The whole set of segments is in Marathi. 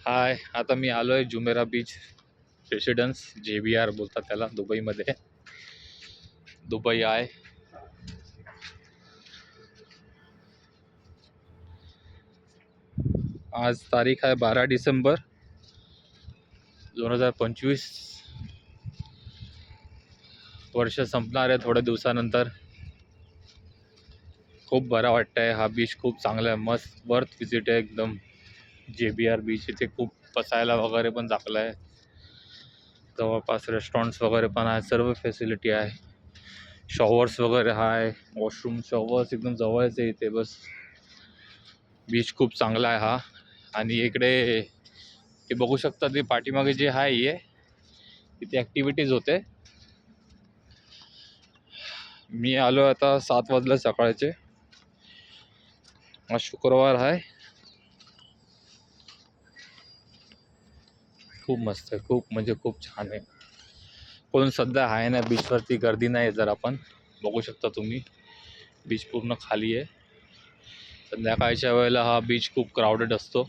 हाय, आता मी आलो आहे जुमेरा बीच रेसिडेन्स, JBR बोलतात त्याला दुबईमध्ये. दुबई आहे. आज तारीख आहे 12 डिसेंबर 2025. वर्ष संपणार आहे थोड्या दिवसानंतर. खूप बरं वाटतंय. हा बीच खूप चांगला आहे, मस्त वर्थ विजिट आहे एकदम. JBR बीच इथे खूप बसायला वगैरे पण चांगलं आहे. जवळपास रेस्टॉरंट्स वगैरे पण आहे, सर्व फॅसिलिटी आहे. शॉवर्स वगैरे आहे, वॉशरूम शॉवर्स एकदम जवळच आहे इथे. बस बीच खूप चांगला आहे हा. आणि इकडे ते बघू शकता, ते पाठीमागे जे आहे हे तिथे ॲक्टिव्हिटीज होते. मी आलो आता 7 वाजले सकाळचे. आज शुक्रवार आहे. खूप मस्त आहे, खूप म्हणजे खूप छान आहे. कोण सध्या आहे ना बीचवरती, गर्दी नाही. जर आपण बघू शकता तुम्ही, बीच पूर्ण खाली आहे. संध्याकाळच्या वेळेला हा बीच खूप क्राऊडेड असतो.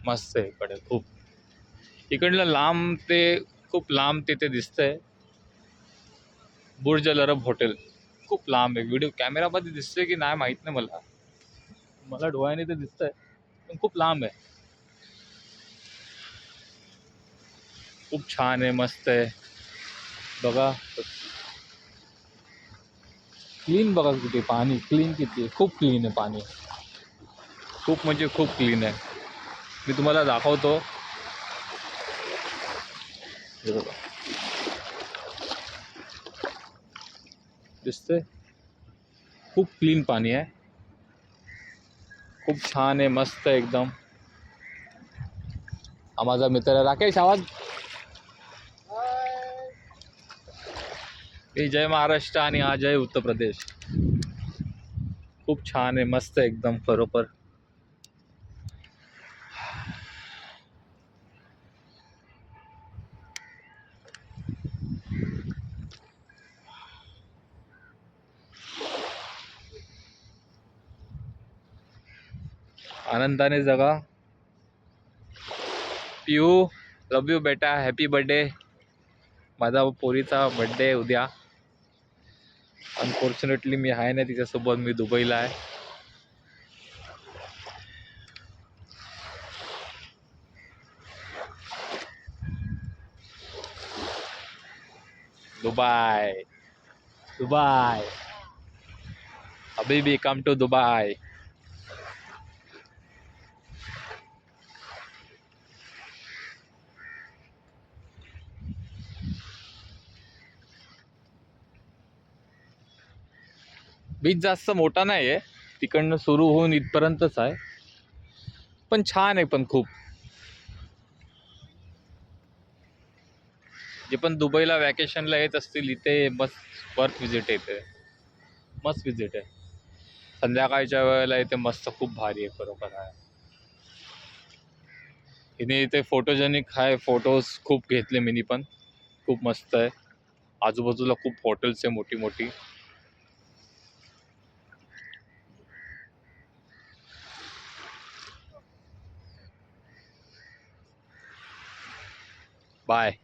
मस्त आहे इकडे खूप. इकडलं लांब ते खूप लांब तिथे दिसतंय बुर्ज अल अरब हॉटेल. खूप लांब आहे. व्हिडिओ कॅमेरामध्ये दिसतंय की नाही माहीत नाही मला डोळ्याने ते दिसतंय, पण खूप लांब आहे. खूप छान आहे, मस्त आहे. बघा क्लीन, बघा किती पाणी क्लीन, किती आहे, खूप क्लीन आहे पाणी. खूप म्हणजे खूप क्लीन आहे. मी तुम्हाला दाखवतो. हे बघा, दिसतंय. खूप क्लीन पाणी आहे, खूप छान आहे, मस्त आहे एकदम. हा माझा मित्र आहे राकेश. आवाज. हे जय महाराष्ट्र आणि हा जय उत्तर प्रदेश. खूप छान आहे, मस्त आहे एकदम खरोखर. आनंदाने जगा. पिऊ, लव यू बेटा, हॅपी बर्थडे. माझा पोरीचा बर्थडे आहे उद्या. अनफॉर्च्युनेटली मी आहे ना तिच्यासोबत, मी दुबईला आहे. दुबई, दुबई, हबीबी कम टू दुबई. बीच जास्त मोठा नाही आहे, तिकडनं सुरू होऊन इथपर्यंतच आहे. पण छान आहे, पण खूप. जे पण दुबईला वॅकेशनला येत असतील इथे मस्त वर्थ विजिट येते. मस्त विजिट आहे. संध्याकाळच्या वेळेला इथे मस्त खूप भारी आहे खरोखर आहे. हिने इथे फोटोजेनिक आहे, फोटोज खूप घेतले मिनी पण. खूप मस्त आहे. आजूबाजूला खूप हॉटेल्स आहे मोठी मोठी. बाय.